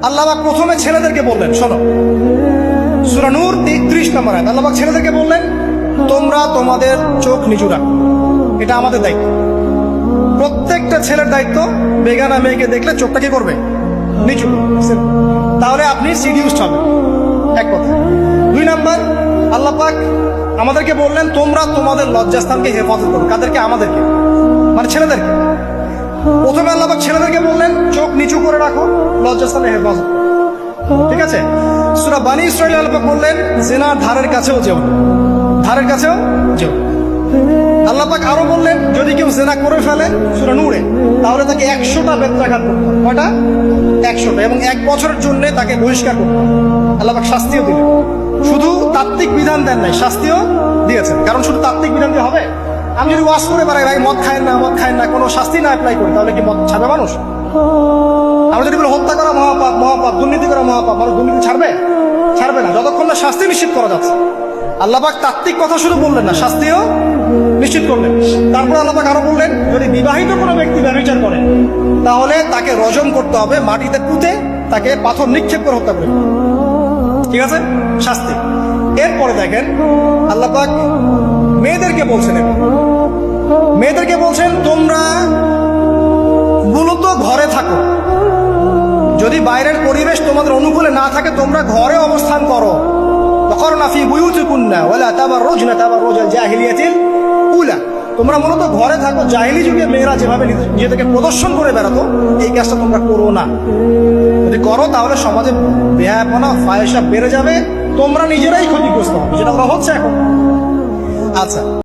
আল্লাহ পাক প্রথমে ছেলেদেরকে বললেন, শোনো সূরা নূর 33 নম্বর আয়াত। আল্লাহ পাক ছেলেদেরকে বললেন, তোমরা তোমাদের চোখ নিচু রাখো, এটা আমাদের দায়িত্ব। প্রত্যেকটা ছেলের দায়িত্ব বেগানা মেয়েকে দেখলে চোখটা কি করবে, নিচু। তাহলে আপনি সিডিউসড হবেন, এক কথা। 2 নাম্বার, আল্লাহ পাক আমাদেরকে বললেন, তোমরা তোমাদের লজ্জাস্থানকে হেফাজত করো। কাদেরকে? আমাদেরকে, মানে ছেলেদেরকে। প্রথমে আল্লাহ পাক ছেলেদেরকে বললেন, চোখ নিচু করে রাখো, লজ্জাস্থানে হেফাজত করো। ঠিক আছে? সূরা বানী ইসরাঈল আল্লাহ পাক বললেন, জিনার ধারের কাছেও যেও না, ধারের কাছেও যেও। আল্লাহ পাক আরো বললেন, যদি কেউ জিনা করে ফেলে সূরা নূরে, তাহলে তাকে 100টা বেত্রাঘাত করতে হবে। কয়টা? 100টা, এবং 1 বছরের জন্য তাকে বহিষ্কার করতে হবে। আল্লাহ পাক শাস্তিও দিলেন, শুধু তাত্ত্বিক বিধান দেন নাই, শাস্তিও দিয়েছেন। কারণ শুধু তাত্ত্বিক বিধান দিয়ে হবে? আমি যদি ওয়াজ করে বেড়াই, ভাই মদ খায় না, মদ খায় না, কোনো শাস্তি না অ্যাপ্লাই করি, তাহলে কি মদ ছাড়বে মানুষ? আমরা যদি বলি হত্যা করা মহাপাপ, মহাপাপ, দুর্নীতি করা মহাপাপ, মানুষ দুর্নীতি ছাড়বে? ছাড়বে না, যতক্ষণ না শাস্তি নিশ্চিত করা যাচ্ছে। আল্লাহ পাক তাত্ত্বিক কথা শুধু বললেন না, শাস্তিও নিশ্চিত করলেন। তারপর আল্লাহ পাক আরো বললেন, যদি বিবাহিত কোনো ব্যক্তি ব্যভিচার করে, তাহলে তাকে রজম করতে হবে, মাটিতে পুঁতে তাকে পাথর নিক্ষেপ করে হত্যা করবে। ঠিক আছে? শাস্তি। এরপরে দেখেন আল্লাহ পাক মেয়েদেরকে বলছেন, মেয়েদেরকে বলছেন, তোমরা মূলত ঘরে থাকো। যদি বাইরের পরিবেশ তোমাদের অনুকূলে না থাকে, তোমরা ঘরে অবস্থান করো। ওয়াকরনা ফি বুয়ুতিকুন্না ওয়ালা তাবাররুজনা তাবাররুজাল জাহিলিয়াতিল উলা। তোমরা মূলত ঘরে থাকো। জাহিলি যুগে মেয়েরা যেভাবে নিজেদেরকে প্রদর্শন করে বেড়াতো, এই কাজটা তোমরা করো না। যদি করো তাহলে সমাজে বেহায়াপনা, ফাহেসা বেড়ে যাবে, তোমরা নিজেরাই ক্ষতিগ্রস্ত হবে, যেটা ওরা হচ্ছে এখন। আচ্ছা।